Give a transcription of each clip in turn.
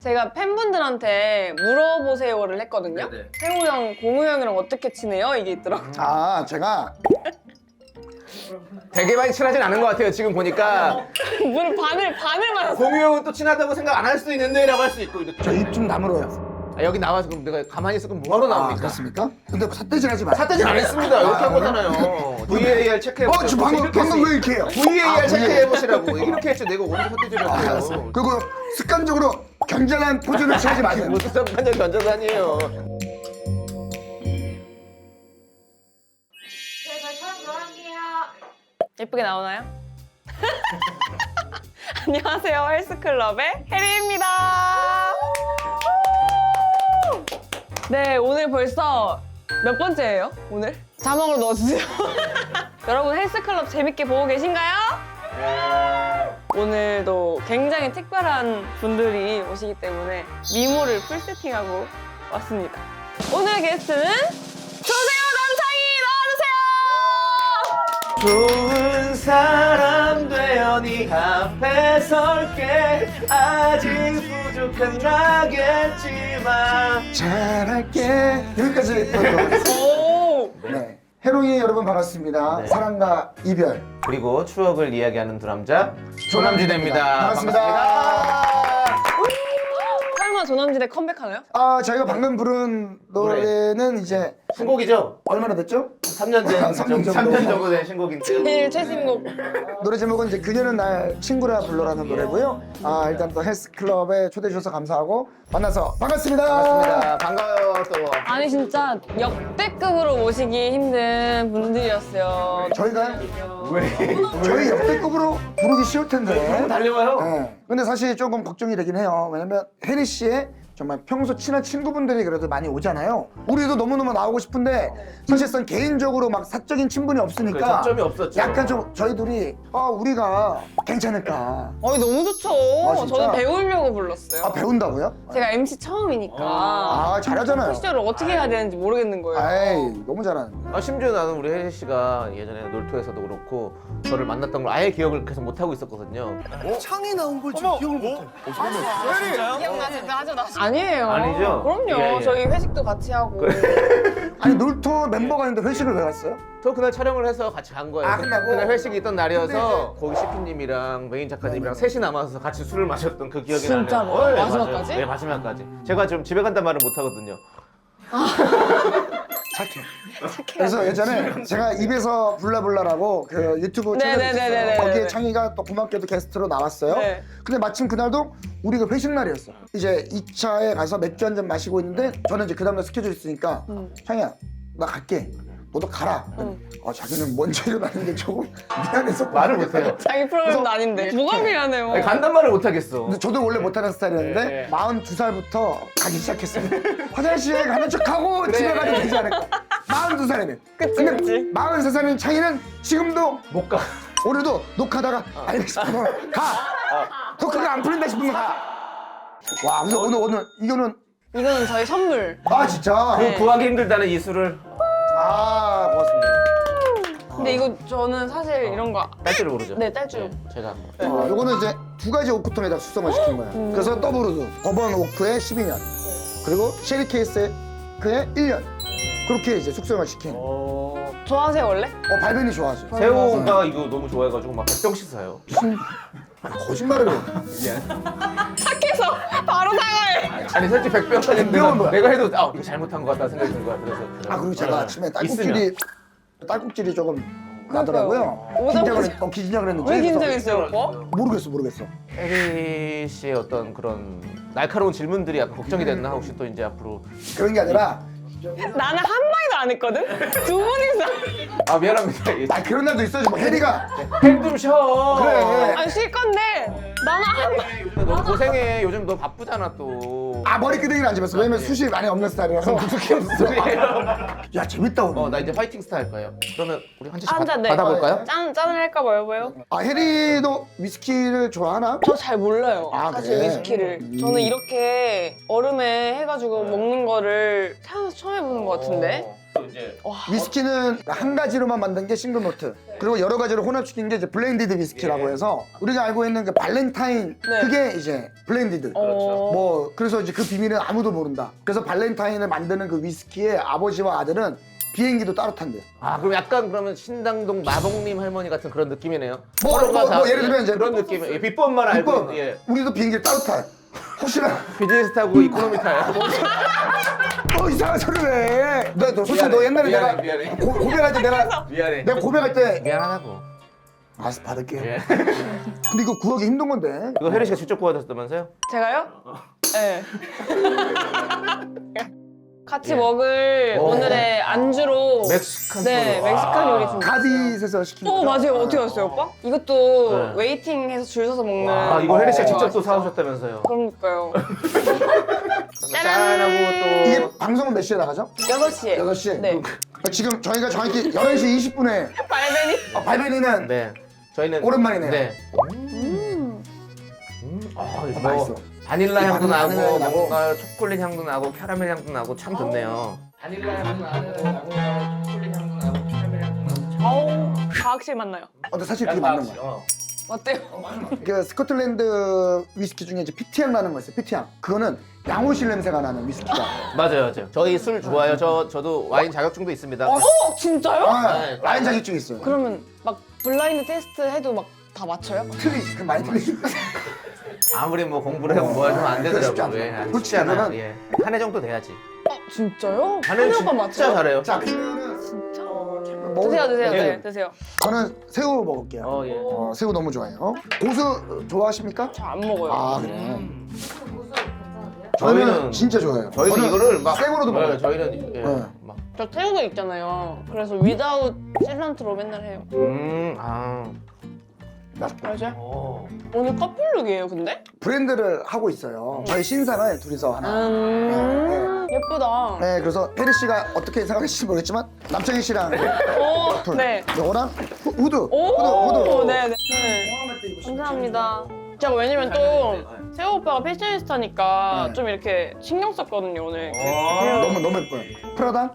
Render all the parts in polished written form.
제가 팬분들한테 물어보세요를 했거든요. 네네. 세호 형, 공우 형이랑 어떻게 지내요? 이게 있더라고요. 아, 제가 되게 많이 친하진 않은 것 같아요. 지금 보니까 물 반을 맞았어. 공유 형은 또 친하다고 생각 안 할 수도 있는데 라고 할 수 있고 이렇게. 저 입 좀 다물어요. 아, 여기 나와서 그럼 내가 가만히 있으면 뭐하러 아, 나옵니까? 그렇습니까? 근데 삿대질 하지 마요. 사태질 안 했습니다. 이렇게 한 거잖아요. VAR 체크해보세요. 저 방금 왜 이렇게 해요? VAR 아, 체크해보시라고. 이렇게 했죠. 내가 언제 사태질을 했어요. 그리고 습관적으로 경쟁한 포즈를 취하지 마세요. 무슨 상관적 견자단이에요. 예쁘게 나오나요? 안녕하세요. 헬스클럽의 혜리입니다. 네, 오늘 벌써 몇 번째예요? 오늘? 자막으로 넣어주세요. 여러분 헬스클럽 재밌게 보고 계신가요? 오늘도 굉장히 특별한 분들이 오시기 때문에 미모를 풀 세팅하고 왔습니다. 오늘 게스트는 조세호 남창희 나와주세요! 좋은 사람 되어 네 앞에 설게. 아직 부족한 나겠지만 잘할게. 여기까지. 오! 네. 해롱이 여러분 반갑습니다. 네. 사랑과 이별. 그리고 추억을 이야기하는 두 남자 조남지대입니다. 반갑습니다. 설마 조남지대 컴백하나요? 아, 저희가 방금 부른 노래는 이제 신곡이죠? 얼마나 됐죠? 3년 된, 아, 3년 정도. 3년 정도 된 신곡인데. 제일 최신곡. 노래 제목은 이제 그녀는 날 친구라 불러라는 노래고요. 아, 일단 또 헬스클럽에 초대해 주셔서 감사하고 만나서 반갑습니다. 반갑습니다. 반가워요 또. 아니 진짜 역대급으로 모시기 힘든 분들이었어요. 저희가 왜? 저희 역대급으로 부르기 쉬울 텐데. 너무 달려와요. 네. 근데 사실 조금 걱정이 되긴 해요. 왜냐면 혜리 씨의 정말 평소 친한 친구분들이 그래도 많이 오잖아요. 우리도 너무너무 나오고 싶은데 사실상 개인적으로 막 사적인 친분이 없으니까 그 접점이 없었죠. 약간 좀 저희 둘이 우리가 괜찮을까. 너무 좋죠. 진짜? 저는 배우려고 불렀어요. 아, 배운다고요? 제가 MC 처음이니까 아, 잘하잖아요. 시절을 어떻게 해야 되는지 모르겠는 거예요. 에이, 너무 잘하는데. 아, 심지어 나는 우리 혜리 씨가 예전에 놀토에서도 그렇고 저를 만났던 걸 아예 기억을 계속 못 하고 있었거든요. 창이 나온 걸 지금 기억을 못해. 아니에요. 아니죠? 그럼요. 예, 예. 저희 회식도 같이 하고. 아니, 놀토 멤버가 있는데 회식을 왜 갔어요? 저 그날 촬영을 해서 같이 간 거예요. 아, 끝나고? 그날 회식이 있던 날이어서 거기 CP님이랑 메인 작가님이랑 셋이 남아서 같이 술을 마셨던 그 기억이 나네요. 진짜로? 네, 마지막까지? 맞아요. 네, 마지막까지. 제가 좀 집에 간단 말을 못 하거든요. 착해. 착해요. 그래서 예전에 제가 입에서 불라불라라고 그 유튜브 채널이 네네네네네. 있었어요. 거기에 창희가 또 고맙게도 게스트로 나왔어요. 네. 근데 마침 그날도 우리가 회식 날이었어. 이제 2차에 가서 맥주 한 잔 마시고 있는데 저는 이제 그 다음날 스케줄 있으니까 창희야, 나 갈게. 너도 가라. 자기는 먼저 일어나는 게 조금 미안해서 말을 못 해요. 자기 프로그램도 아닌데. 뭐가 미안해요. 아니, 간단 말을 못 하겠어. 근데 저도 원래 못하는 스타일이었는데 네. 42살부터 가기 시작했어요. 화장실에 가는 척하고 집에 가도 되지 않을까. 42살이면. 그치, 그치. 43살인 창희는 지금도 못 가. 오늘도 녹화하다가 알겠습니다. 가. 토크가 안 풀린다 싶으면 가. 와, 근데 오늘 이거는 이거는 저희 선물. 진짜. 네. 구하기 힘들다는 이 술을 고맙습니다. 근데 이거 저는 사실 이런 거. 딸 줄을 모르죠. 네, 딸줄. 제가 한 거. 요거는 이제 두 가지 오크통에다 숙성을 시킨 거야. 그래서 더블우드, 버번 오크의 12년, 그리고 쉐리 케이스의 그의 1년. 그렇게 이제 숙성을 시킨. 좋아하세요, 원래? 발변이 좋아하죠. 세호가 이거 너무 좋아해가지고 막 100병씩 사요. 거짓말을 해. 착해서 바로 사과해. 아니 솔직히 100병까지는 100병은 뭐야? 내가 해도 이거 잘못한 것 같다 생각이 든 거야. 그래서 그리고 제가 네. 아침에 있으면. 딸꾹질이 조금 나더라고요. 오자마자- 긴장을 했는지. 왜 긴장했어요, 오빠? 모르겠어. 혜리 씨의 어떤 그런 날카로운 질문들이 약간 걱정이 됐나 혹시 또 이제 앞으로 그런 게 아니라 나는 한 마디도 안 했거든? 두 분이서. 미안합니다. 그런 날도 있어야지. 뭐 혜리가 펜좀 쉬어. 그래. 아니, 쉴 건데 나는 한 마디. 너 고생해. 요즘 너 바쁘잖아 또. 머리끄댕이를 안 집었어. 왜냐면 숱이 많이 없는 스타일이라서. 야, 재밌다 오늘. 나 이제 파이팅 스타 할 거예요. 그러면 우리 한 잔씩 한 잔, 네. 받아볼까요? 짠을 할까 봐요. 혜리도 위스키를 좋아하나? 저 잘 몰라요. 사실 그래? 위스키를. 저는 이렇게 얼음에 해가지고 먹는 거를 태어나서 처음 해보는 것 같은데. 이제 위스키는 한 가지로만 만든 게 싱글 모트. 그리고 여러 가지를 혼합시킨 게 이제 블렌디드 위스키라고 해서 우리가 알고 있는 그 발렌타인 네. 그게 이제 블렌디드. 어. 뭐 그래서 이제 그 비밀은 아무도 모른다. 그래서 발렌타인을 만드는 그 위스키의 아버지와 아들은 비행기도 따로 탄대요. 아 그럼 약간 그러면 신당동 마봉님 할머니 같은 그런 느낌이네요. 뭐, 서로가 뭐, 다 뭐 예를 들면 이제 그런 느낌. 예, 비법만 알고 비법, 예. 우리도 비행기를 따로 타요. 혹시나 비즈니스 타고 이코노미 타요. 이상한 소리를 해. 너 솔직히 미안해, 너 옛날에 미안해, 내가 미안해. 고백할 때 미안해. 내가 고백할 때 미안하다고. 알았어 받을게. 예. 근데 이거 구하기 힘든 건데. 이거 혜리 씨가 직접 구하셨다면서요? 제가요? 네. 같이 먹을 오. 오늘의 안주로 멕시칸. 네, 멕시칸 요리 좀. 가디스에서 시킨 거죠? 맞아요. 어떻게 아셨어요, 오빠? 이것도 네. 웨이팅해서 줄 서서 먹는. 아 이거 혜리 씨가 직접 또 맛있어요. 사오셨다면서요? 그러니까요. 짠하고 또 이게 방송은 몇 시에 나가죠? 6시에. 6시에? 네. 지금 저희가 정확히 11시 20분에 발베니. 발베니는 네. 저희는 오랜만이네요. 네. 이거 맛있어. 바닐라 향도 바닐라 나고 향이 나고. 뭔가 초콜릿 향도 나고 캐러멜 향도 나고 참 좋네요. 바닐라 향도 나고 초콜릿 향도 나고 캐러멜 향도 나고. 아우, 과학실 맞나요? 근데 사실 그게 맞는 거야. 어때요? 그 스코틀랜드 위스키 중에 이제 피티향 나는 거 있어요. 피티향. 그거는 양호실 냄새가 나는 위스키가. 맞아요. 저희 술 좋아요. 저도 와인 자격증도 있습니다. 진짜요? 라인 자격증 있어요. 그러면 막 블라인드 테스트 해도 막 다 맞춰요? 틀리지. 그 많이 틀리지. 아무리 뭐 공부를 해도 뭐 하면 안 그거 쉽지 되더라고요. 않아요. 예, 솔직히 쉽지 않아요. 저는- 예. 한 해 정도 돼야지. 진짜요? 한 해는 오빠 진짜 맞춰요? 잘해요. 자, 그러면은 진짜? 먹을- 드세요, 드세요, 예. 네, 드세요. 저는 새우 먹을게요. 예. 새우 너무 좋아해요. 고수 좋아하십니까? 잘 안 먹어요. 아, 그래요? 저희는 저는 진짜 좋아해요. 저희는 이거를 막 생으로도 먹어요. 저희는 예. 네. 막 저 태우고 있잖아요. 그래서 위다웃 실란트로 맨날 해요. 맛있다. 알죠? 오. 오늘 커플룩이에요, 근데? 브랜드를 하고 있어요. 저희 신상을 둘이서 하나. 예쁘다. 네, 그래서 혜리 씨가 어떻게 생각하실지 모르겠지만 남창희 씨랑 오, 네. 이거랑 후드. 오, 후드. 네, 네. 감사합니다. 제가 왜냐면 또 세호 오빠가 패셔니스타니까 네. 좀 이렇게 신경 썼거든요, 오늘. 너무 예뻐요. 프라다?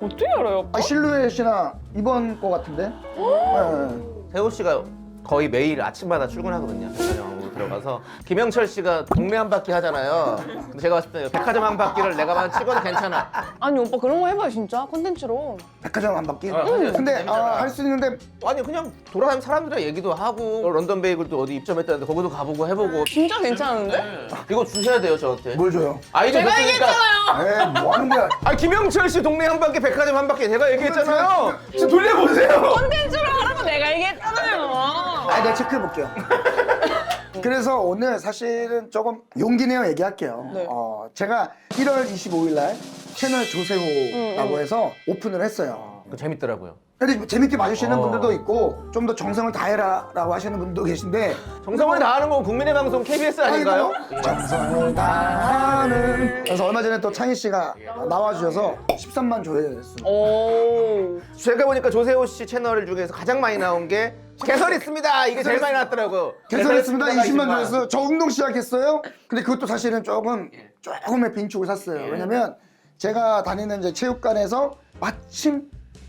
어떻게 알아요, 오빠? 실루엣이나 이번 거 같은데? 네. 세호 씨가 거의 매일 아침마다 출근하거든요. 백화점으로 들어가서 김영철 씨가 동네 한 바퀴 하잖아요. 근데 제가 봤을 때 백화점 한 바퀴를 내가만 찍어도 괜찮아. 아니, 오빠 그런 거 해봐요, 진짜. 콘텐츠로. 백화점 한 바퀴? 맞아요. 근데 재밌잖아. 할 수 있는데 아니 그냥 돌아다니면 사람들이랑 얘기도 하고 런던 베이글도 어디 입점했다는데 거기도 가보고 해보고 진짜 괜찮은데? 이거 주셔야 돼요 저한테. 뭘 줘요? 아이디어 제가 줬으니까. 얘기했잖아요! 에이, 뭐 하는 거야? 아 김영철 씨 동네 한 바퀴 백화점 한 바퀴 제가 얘기했잖아요. 지금 돌려보세요. 콘텐츠로 하라고 내가 얘기했잖아요. 내가 체크해볼게요. 그래서 오늘 사실은 조금 용기 내어 얘기할게요. 네. 제가 1월 25일 날 채널 조세호라고 해서 오픈을 했어요. 그 재밌더라고요. 근데 재밌게 봐주시는 어. 분들도 있고 좀 더 정성을 다해라라고 하시는 분도 계신데 정성을 다하는 건 국민의 방송 KBS 아닌가요? 정성을 다하는 그래서 얼마 전에 또 창희 씨가 나와주셔서 13만 조회수. 오. 제가 보니까 조세호 씨 채널 중에서 가장 많이 나온 게 개설 있습니다. 이게 제일 많이 나왔더라고요. 개설했습니다. 20만 20만. 조회수. 저 운동 시작했어요. 근데 그것도 사실은 조금의 빈축을 샀어요. 왜냐면 제가 다니는 이제 체육관에서 마침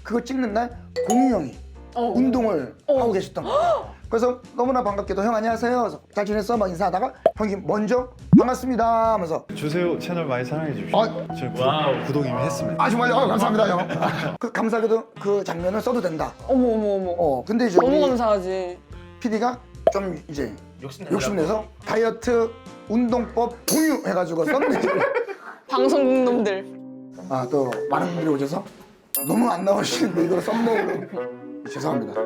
그거 찍는 날 공유 형이 운동을 하고 계셨던 거예요. 그래서 너무나 반갑게도 형 안녕하세요. 그래서 잘 지냈어? 막 인사하다가 형이 먼저 반갑습니다 하면서 조세호 채널 많이 사랑해 주십시오. 저희 구독 이미 했습니다. 아 정말요? 감사합니다 형. 그 감사하게도 그 장면을 써도 된다. 어머, 어머, 어머. 근데 이제 너무 우리 감사하지. PD가 좀 이제 욕심내서 다이어트 운동법 공유해가지고 썸네일을 방송국 놈들. 또 많은 분들이 오셔서 너무 안 나오시는데 이걸 썸네일로 죄송합니다.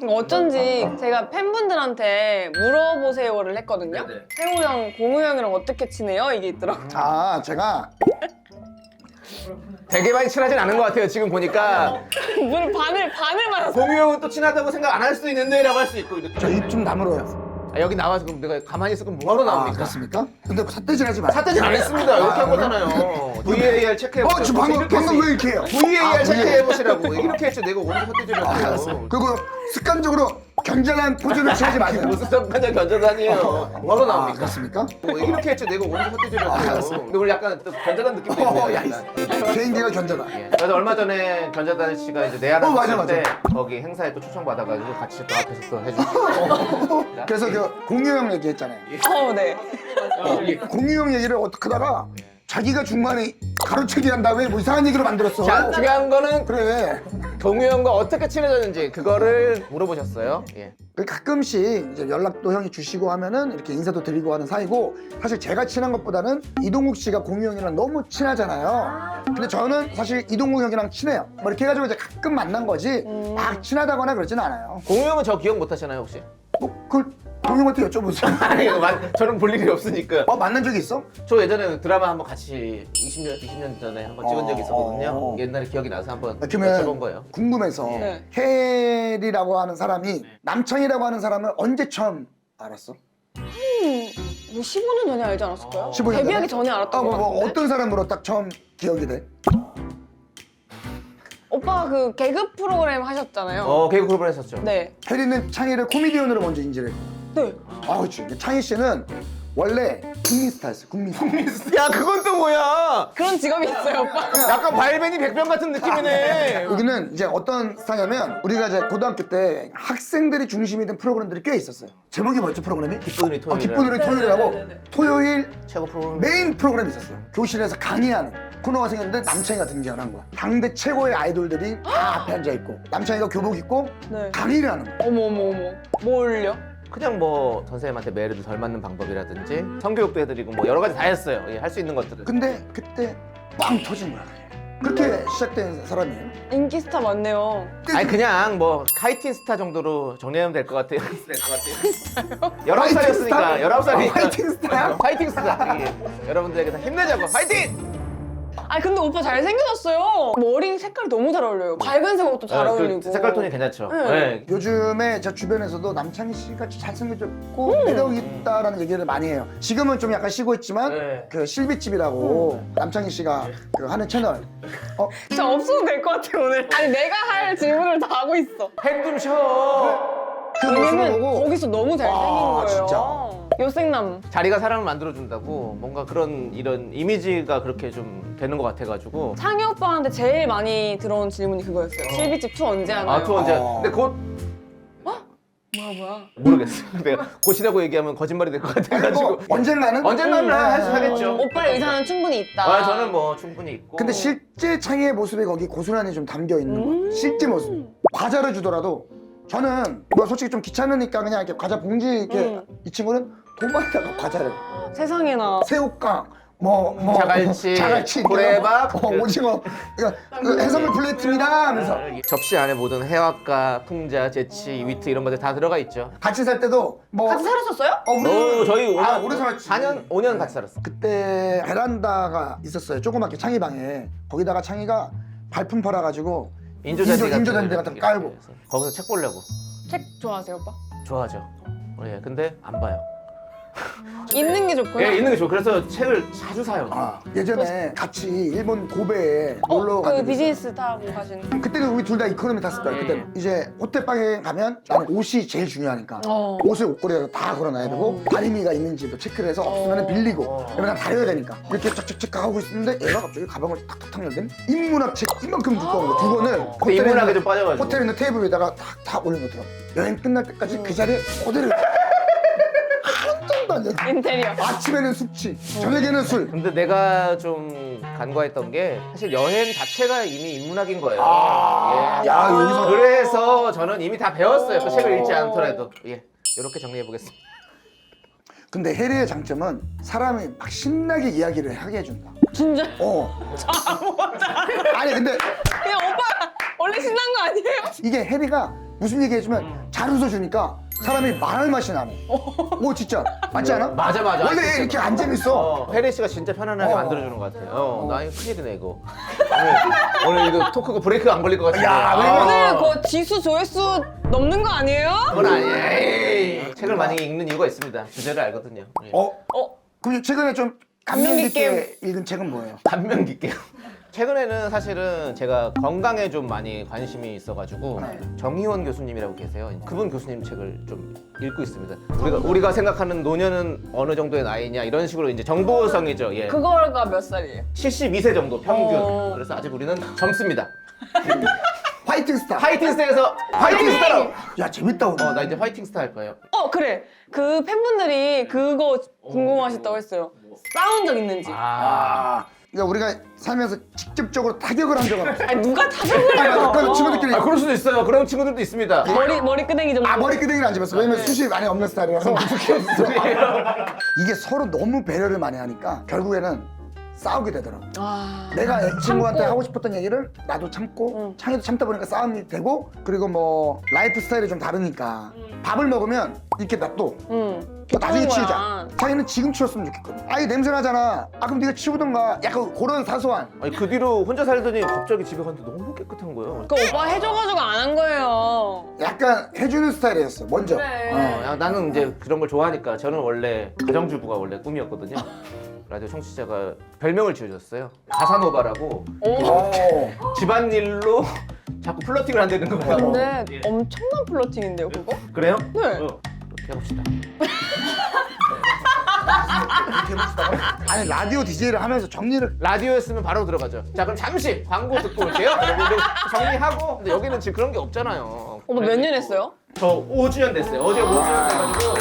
어쩐지 제가 팬분들한테 물어보세요를 했거든요. 세호 형, 공우 형이랑 어떻게 지내요? 이게 있더라고요. 제가 되게 많이 친하진 않은 것 같아요. 지금 보니까 물 반을 맞았어. 공유 형은 또 친하다고 생각 안 할 수도 있는데 라고 할 수 있고 이렇게. 저 입 좀 다물어요. 여기 나와서 그럼 내가 가만히 있을 거면 뭐하러 나옵니까? 그렇습니까? 근데 삿대질 하지 마요. 사태질 안 했습니다. 이렇게 한 거잖아요. VAR 체크해 보세요. 지금 방금 왜 이렇게 해요? VAR 체크해 보시라고. 이렇게 했죠. 내가 어디서 사태질을 알았어. 했어요. 그리고 습관적으로 견전한 포즈를 취하지 마세요. 무슨 성관장 견자단이에요. 뭐로 나옵니까? 그렇습니까? 뭐 이렇게 했지 내가 오늘 헛되지를 했어요. 근데 오늘 약간 또 견자단 느낌도 있네요. 약간. 개인기가 견전한. 예. 그래서 얼마 전에 견자단 씨가 이제 내한을 맞아, 했을 때 거기 행사에 또 초청 받아가지고 같이 또 앞에서 또 해주고. 그래서 그 공유형 얘기했잖아요. 네. 공유형 얘기를 어떻게 하다가 자기가 중간에 가로채기 한 다음에 뭐 이상한 얘기로 만들었어. 자, 중요한 거는 그래. 동유 형과 어떻게 친해졌는지 그거를 물어보셨어요. 예. 가끔씩 이제 연락도 형이 주시고 하면은 이렇게 인사도 드리고 하는 사이고, 사실 제가 친한 것보다는 이동욱 씨가 공유 형이랑 너무 친하잖아요. 근데 저는 사실 이동욱 형이랑 친해요. 뭐 이렇게 해가지고 이제 가끔 만난 거지 막 친하다거나 그러진 않아요. 공유 형은 저 기억 못 하시나요 혹시? 그걸 공유한테 여쭤보세요. 아니 저는 볼 일이 없으니까. 만난 적이 있어? 저 예전에 드라마 한번 같이 20년 전에 한번 찍은 적이 있었거든요. 옛날에 기억이 나서 한번 여쭤본 그러면 거예요. 궁금해서 네. 혜리라고 하는 사람이 남창이라고 하는 사람을 언제 처음 알았어? 뭐 15년 전에 알지 않았을까요? 15년 데뷔하기 전에 알았던 것 같은데? 어떤 사람으로 딱 처음 기억이 돼? 오빠가 그 개그 프로그램 하셨잖아요. 개그 그룹을 했었죠. 네. 혜리는 창희를 코미디언으로 먼저 인지를 했고, 네. 그렇지. 창희 씨는 원래 국민 스타였어. 국민 스타. 야 그건 또 뭐야? 그런 직업이 있어요, 오빠. 약간 발베니 백병 같은 느낌이네. 여기는 이제 어떤 스타냐면, 우리가 이제 고등학교 때 학생들이 중심이 된 프로그램들이 꽤 있었어요. 제목이 뭐였죠, 프로그램이? 기쁜 우리 토요일. 기쁜 우리 토요일이라고. 토요일 최고 프로그램. 메인 프로그램이 있었어요. 교실에서 강의하는 코너가 생겼는데 남창이가 등장을 한 거야. 당대 최고의 아이돌들이 다 앞에 앉아 있고, 남창이가 교복 입고 네. 강의를 하는 거야. 어머. 뭘요? 그냥 뭐 선생님한테 매를 덜 맞는 방법이라든지 성교육도 해드리고 뭐 여러 가지 다 했어요. 예, 할 수 있는 것들을. 근데 그때 빵 터진 거야. 그렇게 시작된 사람이에요. 인기 스타 맞네요. 아니 그냥 뭐 카이팅 스타 정도로 정리하면 될 것 같아요. 될 것 같아요. 19살이었으니까 19살이니까 파이팅 스타야? 파이팅 스타. 예. 여러분들에게 다 힘내자고 파이팅! 아니 근데 오빠 잘생겨졌어요. 머리 색깔이 너무 잘 어울려요. 밝은색 옷도 잘 어울리고. 그 색깔 톤이 괜찮죠. 네. 네. 요즘에 제 주변에서도 남창희 씨가 잘생겨졌고 매력 있다라는 얘기를 많이 해요. 지금은 좀 약간 쉬고 있지만 네. 그 실비집이라고 남창희 씨가 그 하는 채널. 진짜 없어도 될 것 같아 오늘. 아니 내가 할 질문을 다 하고 있어. 팬좀 쉬어. 그 모습을 왜냐면 보고 거기서 너무 잘생긴 거예요. 진짜. 요생남. 자리가 사람을 만들어준다고 뭔가 그런 이런 이미지가 그렇게 좀 되는 것 같아가지고. 창희 오빠한테 제일 많이 들어온 질문이 그거였어요. 실비집 2 언제 하나요? 아, 또 언제? 근데 곧 뭐야? 모르겠어요. 내가 곧이라고 얘기하면 거짓말이 될 것 같아가지고. 그리고 언젠가는 언젠가는 하겠죠. 오빠의 의사는 충분히 있다. 아, 저는 뭐 충분히 있고. 근데 실제 창희의 모습이 거기 고스란히 좀 담겨 있는 거야. 실제 모습. 과자를 주더라도 저는 뭐 솔직히 좀 귀찮으니까 그냥 이렇게 과자 봉지 이렇게 이 친구는 도마에다가 과자를 세상에나. 새우깡 자갈치, 고래밥, 오징어 이거 해산물 플레이트입니다 하면서 접시 안에 모든 해학과, 풍자, 재치, 위트 이런 것들 다 들어가 있죠. 같이 살 때도 뭐 같이 살았었어요? 우리 저희 오래 살았지. 4년, 5년 같이 살았어. 그때 베란다가 있었어요. 조그맣게 창희 방에. 거기다가 창희가 발품 팔아가지고 인조잔디 같은 거 깔고. 거기서 책 보려고. 책 좋아하세요 오빠? 좋아하죠. 예, 근데 안 봐요. 있는 게 좋구나. 예, 있는 게 좋아. 그래서 책을 자주 사요. 예전에 같이 일본 고베에 놀러 그 갔는데 비즈니스 타고 가시는. 그때는 우리 둘 다 이코노미 탔을 거야. 그때 이제 호텔방에 가면 나는 옷이 제일 중요하니까 옷을 옷걸이에서 다 걸어놔야 되고 다리미가 있는지도 체크를 해서 없으면 빌리고 왜냐면 난 다려야 되니까 이렇게 착착착 하고 있는데 얘가 갑자기 가방을 탁탁탁 열더니 인문학 책 이만큼 두꺼운 거 두 권을 근데 인문학에 좀 빠져가지고. 호텔에 있는 테이블 위에다가 탁탁 올려놓더라고. 여행 끝날 때까지 그 자리에 그대로 한정도 안 돼. 인테리어. 아침에는 숙취, 저녁에는 술. 근데 내가 좀 간과했던 게 사실 여행 자체가 이미 인문학인 거예요. 예. 야, 여기서 그래서 저는 이미 다 배웠어요. 그 책을 읽지 않더라도. 예. 이렇게 정리해 보겠습니다. 근데 해리의 장점은 사람이 막 신나게 이야기를 하게 해준다. 진짜. 아니 근데 그냥 오빠 원래 신난 거 아니에요? 이게 해리가 무슨 얘기 해주면 잘 웃어주니까 사람이 말할 맛이 나네. 오 진짜 맞지 않아? 맞아. 원래 진짜 이렇게 맞아. 안 재밌어. 혜리 씨가 진짜 편안하게 만들어주는 것 같아요. 나 이거 큰일이네 이거. 오늘 이거 토크가 브레이크 안 걸릴 것 같은데. 야, 오늘 그 지수 조회수 넘는 거 아니에요? 그건 아니에요. 에이. 책을 많이 읽는 이유가 있습니다. 주제를 알거든요. 예. 그럼 최근에 좀 감명 감명 깊게 읽은 책은 뭐예요? 감명 깊게요. 최근에는 사실은 제가 건강에 좀 많이 관심이 있어가지고 정희원 교수님이라고 계세요. 그분 교수님 책을 좀 읽고 있습니다. 우리가 생각하는 노년은 어느 정도의 나이냐 이런 식으로 이제 정보성이죠. 예. 그거가 몇 살이에요? 72세 정도 평균. 어. 그래서 아직 우리는 젊습니다. 화이팅 스타. 화이팅 스타에서 화이팅 스타로. 야 재밌다 오늘. 나 이제 화이팅 스타 할 거예요. 그래. 그 팬분들이 그거 궁금하셨다고 했어요. 싸운 적 있는지. 그러니까 우리가 살면서 직접적으로 타격을 한 적은 없어. 아니 누가 타격을 해요? 그래서 친구들끼리 그럴 수도 있어요. 그런 친구들도 있습니다. 머리끄댕이 정도. 머리끄댕이를 안 집었어. 왜냐면 숱이 많이 없는 스타일이라서. 이게 서로 너무 배려를 많이 하니까 결국에는 싸우게 되더라고. 내가 친구한테 참고. 하고 싶었던 얘기를 나도 참고 창이도 참다 보니까 싸움이 되고 그리고 뭐 라이프 스타일이 좀 다르니까 밥을 먹으면 이렇게 놔둬. 나중에 그런 치우자. 거야. 자기는 지금 치웠으면 좋겠거든. 아이 냄새 나잖아. 그럼 네가 치우던가. 약간 그런 사소한. 아니 그 뒤로 혼자 살더니 갑자기 집에 갔는데 너무 깨끗한 거예요. 그 오빠 해줘가지고 안 한 거예요. 약간 해주는 스타일이었어. 먼저. 야, 나는 이제 그런 걸 좋아하니까 저는 원래 가정주부가 원래 꿈이었거든요. 라디오 청취자가 별명을 지어줬어요. 가사노바라고. 집안일로 자꾸 플러팅을 한다는 거예요. 근데 엄청난 플러팅인데요, 그거? 그래요? 네. 그렇게 해봅시다. 아니 라디오 DJ를 하면서 정리를. 라디오였으면 바로 들어가죠. 자 그럼 잠시 광고 듣고 올게요. 여기 정리하고. 근데 여기는 지금 그런 게 없잖아요. 오빠 몇 년 했어요? 저 5주년 됐어요. 어제 5주년 돼가지고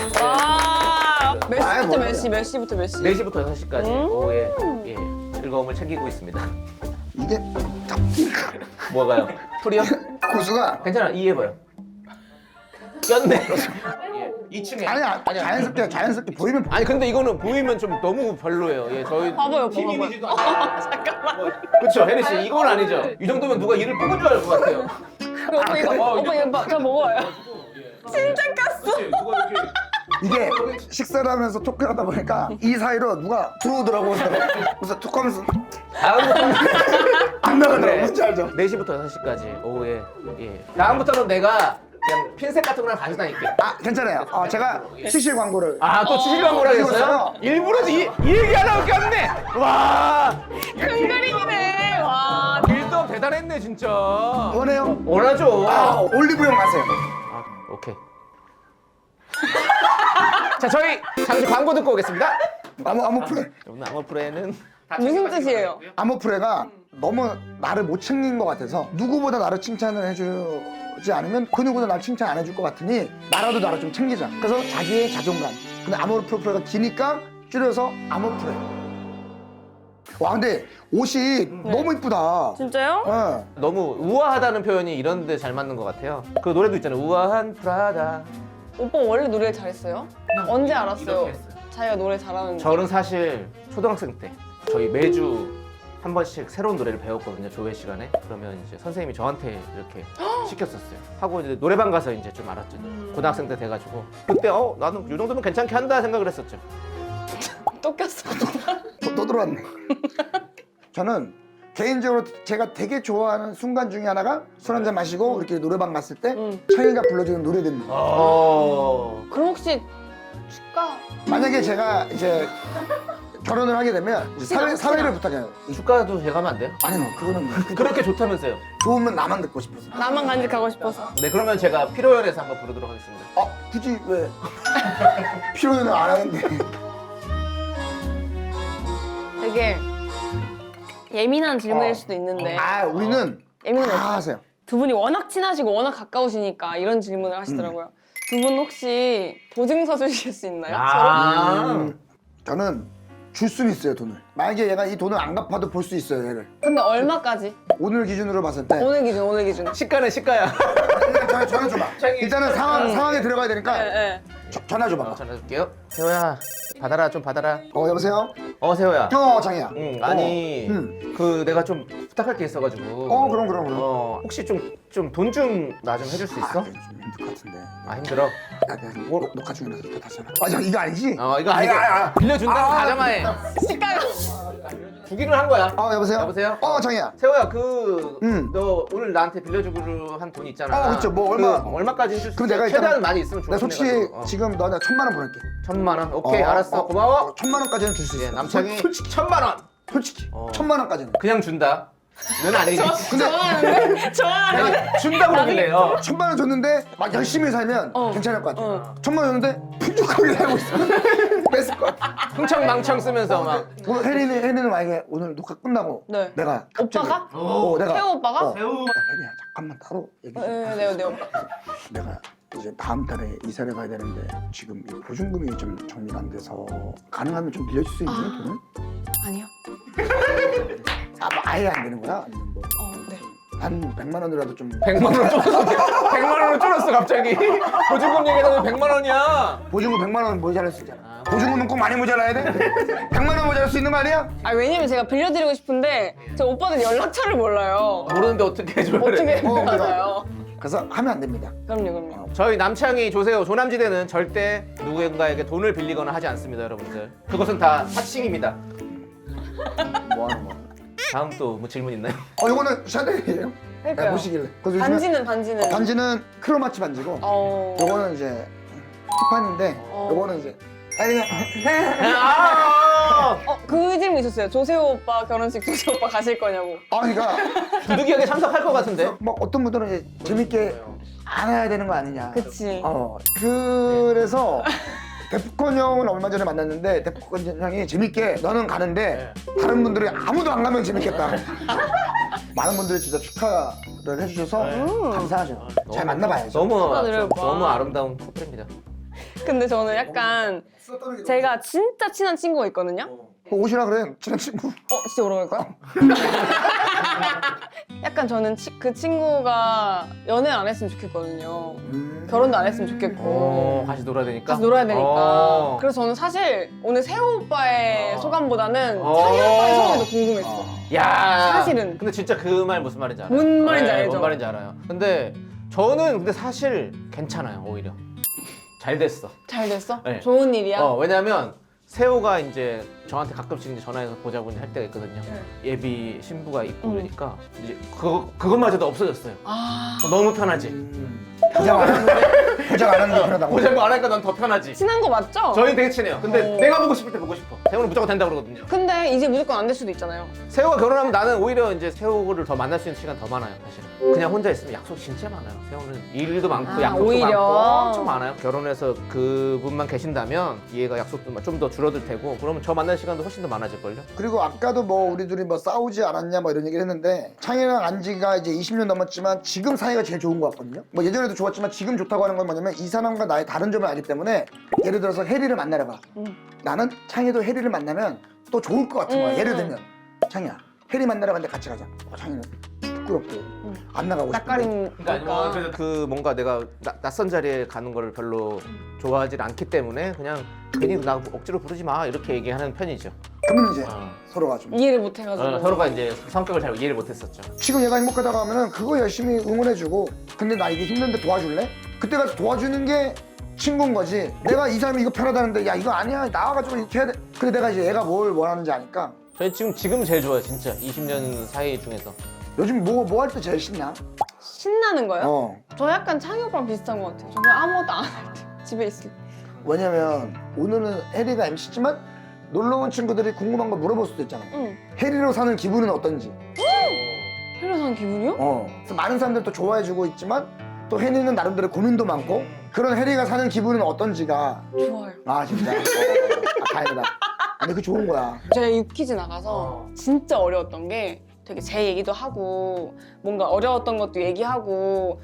몇 아이, 시부터 뭐. 몇 시? 몇 시부터 몇 시? 4시부터 6시까지 오후에 즐거움을 챙기고 있습니다. 이게 뭐가요? 풀이요? 고수가 괜찮아, 이해해봐요. 꼈네. 2층에. 아니 자연스럽게 보이면 아니 근데 이거는 보이면 좀 너무 별로예요. 예, 저희 봐봐요, 팀 봐봐요. 이미지도 잠깐만. 그렇죠, 혜리 씨, 이건 아니죠. 이 정도면 누가 일을 뽑은 줄 알 것 같아요. 오빠 이거 오빠 이거 저 먹어요. 진짜 깠어. 누가 이렇게 이게 식사를 하면서 토크를 하다 보니까 이 사이로 누가 들어오더라고. 그래서 톡하면서 다음부터는 안 나가더라고. 그래. 뭔지 알죠? 4시부터 6시까지 오후에 다음부터는 내가 그냥 핀셋 같은 거랑 가져다닐게. 괜찮아요. 제가 치실 광고를. 또 치실 광고라 했어요? 찍었어요. 일부러 이 얘기 하려고 꼈네. 와, 큰 그림이네. 와. 빌드업 대단했네 진짜. 원해요? 원하죠. 올리브영 가세요. 오케이. 자, 저희 잠시 광고 듣고 오겠습니다. 아모프레. 오늘 아모프레는 무슨 뜻이에요? 아모프레가 너무 나를 못 챙긴 것 같아서 누구보다 나를 칭찬을 해주지 않으면 그 누구도 날 칭찬 안 해줄 것 같으니 나라도 나를 좀 챙기자. 그래서 자기의 자존감. 근데 아모프레가 기니까 줄여서 아모프레. 와 근데 옷이 너무 이쁘다. 진짜요? 네. 너무 우아하다는 표현이 이런 데 잘 맞는 것 같아요. 그 노래도 있잖아요. 우아한 프라다. 오빠 원래 노래 잘했어요? 언제 알았어요? 이렇게 했어요. 자기가 노래 잘하는지. 저는 사실 초등학생 때 저희 매주 한 번씩 새로운 노래를 배웠거든요. 조회 시간에. 그러면 이제 선생님이 저한테 이렇게 시켰었어요. 하고 이제 노래방 가서 이제 좀 알았죠. 고등학생 때 돼가지고 그때 나는 이 정도면 괜찮게 한다 생각을 했었죠. 또 꼈어. 또 들어왔네. 저는 개인적으로 제가 되게 좋아하는 순간 중에 하나가 술 한잔 마시고 이렇게 노래방 갔을 때 창희가 불러주는 노래 듣는 거. 그럼 혹시 축가? 만약에 제가 이제 결혼을 하게 되면 이제 사회를 부탁해요. 축가도 제가 하면 안 돼요? 아니요, 그거는 그렇게 좋다면서요? 좋으면 나만 듣고 싶어서. 나만 간직하고 싶어서. 네, 그러면 제가 피로연에서 한번 부르도록 하겠습니다. 굳이 왜? 필요는 안 하는데. 되게 예민한 질문일 수도 있는데 우리는 예민해. 다 하세요. 두 분이 워낙 친하시고 워낙 가까우시니까 이런 질문을 하시더라고요. 두 분 혹시 보증서 주실 수 있나요? 서로? 저는 줄 수는 있어요, 돈을. 만약에 얘가 이 돈을 안 갚아도 볼 수 있어요, 얘를. 근데 얼마까지? 오늘 기준으로 봤을 때. 오늘 기준. 시가는 시가야. 전화 줘봐. 일단은 상황에 들어가야 되니까 네. 전화 줘봐. 전화 줄게요. 세호야, 받아라, 좀 받아라. 여보세요? 세호야. 장이야. 아니, 그 내가 좀 부탁할 게 있어가지고. 그럼. 혹시 좀 돈 좀 나 좀 해줄 수 있어? 좀 힘들 것 같은데. 힘들어. 녹화 중이라서 다시 전화. 이거 아니지? 이거 아니야. 빌려준다고 가자마해. 시가요. 주기로 한 거야. 여보세요? 여보세요? 장이야. 세호야, 너 오늘 나한테 빌려주기로 한 돈 있잖아. 그쵸. 뭐 얼마? 얼마까지 해줄 수 그럼 있어? 내가 최대한 일단은 많이 있으면 좋아. 내가 솔직히 지금 너한테 1,000만 원 보낼게. 1,000만 원. 오케이, 알았어. 고마워. 1,000만 원까지는 줄 수 있어. 남창이 솔직히 1,000만 원. 솔직히 1,000만 원까지는. 그냥 준다. 너는 안 해주지. 근데 좋아하는데? 좋아하는데? 내가 준다고 그러길래요. 1,000만 원 줬는데 막 열심히 살면 괜찮을 것 같아. 1,000만 원 줬는데 풍족하게 살고 있으면 뺐을 것 같아. 흥청망청 쓰면서 막. 오늘 혜리는 만약에 오늘 녹화 끝나고 네. 내가 갑자기 오빠가? 내가 태호 오빠가? 야, 혜리야 잠깐만 따로 얘기해. 네 오빠. 내가 이제 다음 달에 이사를 가야 되는데 지금 이 보증금이 좀 정리가 안 돼서 가능하면 좀 빌려줄 수 있니 돈을? 아니요. 뭐 아예 안 되는 거야? 아니면 뭐 네. 한 100만 원이라도 좀 100만 원 줄었어. 100만 원을 줄었어 갑자기. 보증금 얘기하다 왜 100만 원이야? 보증금 100만 원 모자랄 수 있잖아. 보증금은 꼭 많이 모자라야 돼? 100만 원 모자랄 수 있는 거 아니야? 왜냐면 제가 빌려드리고 싶은데 제 오빠는 연락처를 몰라요. 모르는데 어떻게 해줘야 어떻게 돼? 맞아요. 그래서 하면 안 됩니다. 그럼요. 저희 남창희 조세호 조남지대는 절대 누군가에게 돈을 빌리거나 하지 않습니다, 여러분들. 그것은 다 사칭입니다. 뭐 하는 거야? 다음 또 뭐 질문 있나요? 이거는 샤넬이에요? 그러니까요. 보시길래. 그래서 요즘에 반지는. 반지는 크로마치 반지고 요거는 이제 티파니인데 요거는 이제 아니 그냥 아! 그 질문 있었어요. 조세호 오빠 결혼식 조세호 오빠 가실 거냐고. 그러니까 부득이하게 참석할 것 같은데? 막 어떤 분들은 이제 재밌게 안 해야 되는 거 아니냐. 그치. 그래서 데프콘 형은 얼마 전에 만났는데 데프콘 형이 재밌게 너는 가는데 다른 분들이 아무도 안 가면 재밌겠다. 많은 분들이 진짜 축하를 해주셔서 감사하죠. 잘 만나봐야죠. 축하드려요, 오빠. 너무 아름다운 커플입니다. 근데 저는 약간 제가 진짜 친한 친구가 있거든요. 오시라 그래 친한 친구. 진짜 오러 갈까요? 약간 저는 그 친구가 연애를 안 했으면 좋겠거든요. 결혼도 안 했으면 좋겠고. 같이 놀아야 되니까? 같이 놀아야 되니까. 그래서 저는 사실 오늘 세호 오빠의 소감보다는 창희 오빠의 소감이 더 궁금했어. 야 사실은. 근데 진짜 그 말 무슨 말인지 알아요. 뭔 말인지 알죠? 뭔 말인지 알아요. 근데 저는 근데 사실 괜찮아요, 오히려. 잘 됐어. 잘 됐어? 네. 좋은 일이야? 왜냐면 세호가 이제 저한테 가끔씩 이제 전화해서 보자고 할 때가 있거든요. 예비 신부가 있고 그러니까 이제 그것마저도 없어졌어요. 너무 편하지. 보장 안 하는데 보장 안 하는 게 편하다고. 보자고 안 하니까 난 더 편하지. 친한 거 맞죠? 저희 되게 친해요. 근데 내가 보고 싶을 때 보고 싶어. 세호는 무조건 된다 그러거든요. 근데 이제 무조건 안 될 수도 있잖아요. 세호가 결혼하면 나는 오히려 이제 세호를 더 만날 수 있는 시간 더 많아요, 사실은. 그냥 혼자 있으면 약속 진짜 많아요. 세호는 일도 많고 약속도 오히려. 많고 엄청 많아요. 결혼해서 그분만 계신다면 얘가 약속도 좀 더 줄어들 테고 그러면 저 만날 시간도 훨씬 더 많아질걸요? 그리고 아까도 뭐 우리 둘이 뭐 싸우지 않았냐 뭐 이런 얘기를 했는데 창희랑 안지가 이제 20년 넘었지만 지금 사이가 제일 좋은 것 같거든요. 뭐 예전에도 좋았지만 지금 좋다고 하는 건 뭐냐면 이 사람과 나의 다른 점을 알기 때문에 예를 들어서 혜리를 만나려 봐. 나는 창희도 혜리를 만나면 또 좋을 것 같은 거야. 예를 들면 창희야 혜리 만나러 갔는데 같이 가자. 창희는 부끄럽고 안 나가고 싶은데 낯가리니까. 그 뭔가 내가 낯선 자리에 가는 거를 별로 좋아하지 않기 때문에 그냥 괜히 나 억지로 부르지 마 이렇게 얘기하는 편이죠. 그러면 이제 서로가 좀 이해를 못 해가지고. 서로가 이제 성격을 잘 이해를 못했었죠. 지금 얘가 행복하다고 하면은 그거 열심히 응원해주고 근데 나 이게 힘든데 도와줄래? 그때 가서 도와주는 게 친구인 거지. 내가 이 사람이 이거 편하다는데 야 이거 아니야 나와가지고 이렇게 해야 돼. 근데 내가 이제 얘가 뭘 원하는지 아니까 저희 지금 제일 좋아요, 진짜. 20년 사이 중에서. 요즘 뭐 할 때 제일 신나? 신나는 거요? 저 약간 창희 오빠랑 비슷한 것 같아요. 저 그냥 아무것도 안 할 때 집에 있을 때. 왜냐면 오늘은 혜리가 MC지만 놀러 온 친구들이 궁금한 거 물어볼 수도 있잖아. 혜리로 사는 기분은 어떤지. 혜리로 사는 기분이요? 그래서 많은 사람들 또 좋아해주고 있지만 또 혜리는 나름대로 고민도 많고 그런 혜리가 사는 기분은 어떤지가 좋아요. 아 진짜 다행이다. 근데 그 좋은 거야. 제가 유퀴즈 나가서 진짜 어려웠던 게 되게 제 얘기도 하고 뭔가 어려웠던 것도 얘기하고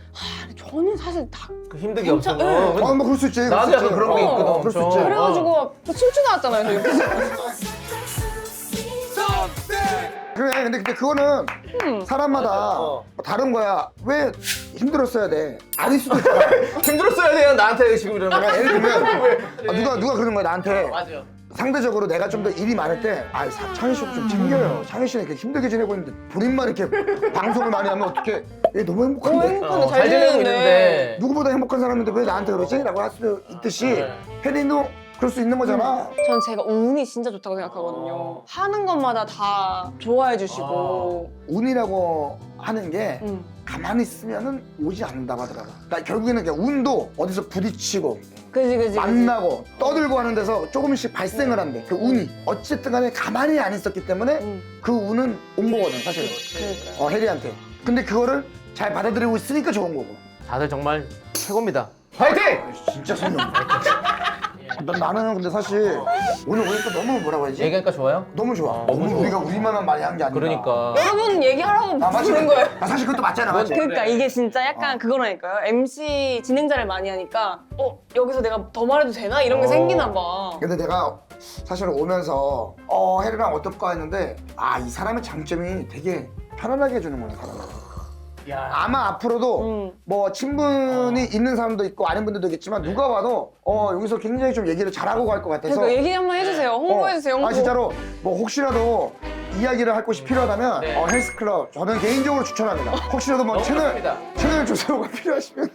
저는 사실 다 힘든 게 진짜, 없어. 네. 뭐 그럴 수 있지. 나도 약간 그런 게 있거든. 그럴 수 엄청. 있지. 그래가지고 저 춤추 나왔잖아요. 저 유퀴즈. 그래 근데 그거는 사람마다 다른 거야. 왜 힘들었어야 돼? 아닐 수도 있잖아. 힘들었어야 돼요, 나한테 지금 이러는 그러니까 거. 예를 들면 누가 그러는 거야 나한테. 맞아요. 상대적으로 내가 좀 더 일이 많을 때 창희 씨 좀 챙겨요. 창희 씨는 이렇게 힘들게 지내고 있는데 본인만 이렇게 방송을 많이 하면 어떡해. 얘 너무 행복한데. 행복한데 잘 지내고 있는데. 누구보다 행복한 사람인데 왜 나한테 그러지? 라고 할 수 있듯이 혜리도 그럴 수 있는 거잖아. 전 제가 운이 진짜 좋다고 생각하거든요. 하는 것마다 다 좋아해 주시고. 운이라고 하는 게 가만히 있으면은 오지 않는다고 하더라고. 그러니까 결국에는 그냥 운도 어디서 부딪히고 그지. 만나고 떠들고 하는 데서 조금씩 발생을 한대. 그 운이 어쨌든 간에 가만히 안 있었기 때문에 그 운은 온 거거든 사실은. 그러니까요. 해리한테. 근데 그거를 잘 받아들이고 있으니까 좋은 거고. 다들 정말 최고입니다. 화이팅! 진짜 손이 없네. 나는 근데 사실 오늘 오니까 너무 뭐라고 해야지? 얘기하니까 좋아요? 너무 좋아. 너무 너무 좋아. 우리가 우리만만 많이 한 게 아니라. 그러니까. 여러분 얘기하라고 맞지? 부르는 거예요. 사실 그것도 맞잖아, 맞지? 그러니까 이게 진짜 약간 그거라니까요. MC 진행자를 많이 하니까 여기서 내가 더 말해도 되나? 이런 게 생기나 봐. 근데 내가 사실 오면서 해리랑 어떨까 했는데 이 사람의 장점이 되게 편안하게 해주는구나 사람을. 아마 앞으로도 뭐 친분이 있는 사람도 있고 아닌 분들도 있겠지만 누가 와도 여기서 굉장히 좀 얘기를 잘하고 갈 것 같아서 그러니까 얘기 한번 해주세요. 홍보해주세요. 홍보. 진짜로 뭐 혹시라도 이야기를 할 곳이 필요하다면 네. 헬스클럽 저는 개인적으로 추천합니다. 혹시라도 뭐 채널 조사가 필요하시면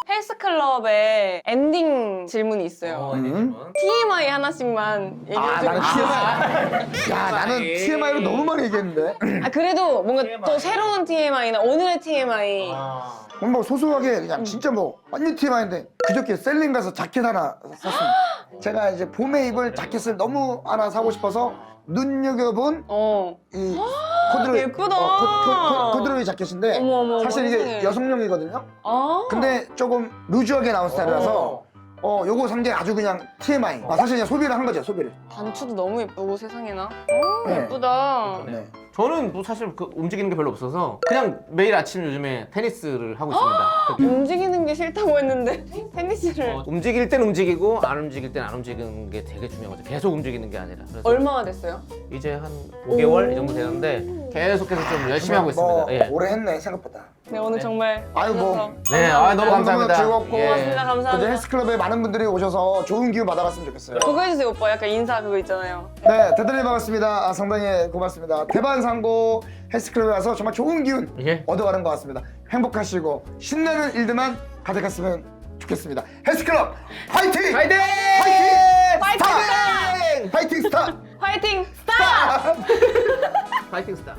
헬스클럽에 엔딩 질문이 있어요. TMI 하나씩만 얘기해주고. 나는 TMI 나는 TMI로 너무 많이 얘기했는데 그래도 뭔가 또 새로운 TMI나 오늘의 TMI. 뭐 소소하게 그냥 진짜 뭐 완전 TMI인데 그저께 셀링 가서 자켓 하나 샀습니다. 제가 이제 봄에 입을 자켓을 너무 하나 사고 싶어서 눈여겨본 이 코드로이 예쁘다. 코드로이 자켓인데 어머, 사실 이게 세상에. 여성용이거든요. 아. 근데 조금 루즈하게 나온 스타일이라서 요거 산 게 아주 그냥 TMI. 사실 그냥 소비를 한 거죠, 소비를. 단추도 너무 예쁘고 세상에나. 네. 예쁘다. 네. 저는 뭐 사실 그 움직이는 게 별로 없어서 그냥 매일 아침 요즘에 테니스를 하고 있습니다. 움직이는 게 싫다고 했는데 테니스를 움직일 땐 움직이고 안 움직일 땐 안 움직이는 게 되게 중요하거든요. 계속 움직이는 게 아니라. 그래서 얼마나 됐어요? 이제 한 5개월 이 정도 되는데 계속해서 좀 열심히 하고 있습니다. 뭐 예. 오래 했네 생각보다. 네 오늘 정말 아유, 뭐. 와주셔서 네, 너무 감사합니다. 즐겁고. 예. 고맙습니다. 근데 감사합니다. 헬스클럽에 많은 분들이 오셔서 좋은 기운 받아갔으면 좋겠어요. 그거 해주세요 오빠. 약간 인사 그거 있잖아요. 네, 대단히 반갑습니다. 상당히 고맙습니다. 대반상고 헬스클럽에 와서 정말 좋은 기운 예. 얻어가는 것 같습니다. 행복하시고 신나는 일들만 가득했으면 좋겠습니다. 헬스클럽 화이팅! 화이팅! 화이팅! 스타! 화이팅 스타! 화이팅 스타! 파이팅 스타.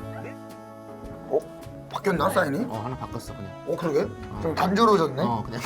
바뀌었나 사인이? 하나 바꿨어 그냥. 그러게? 좀 단조로워졌네. 그냥.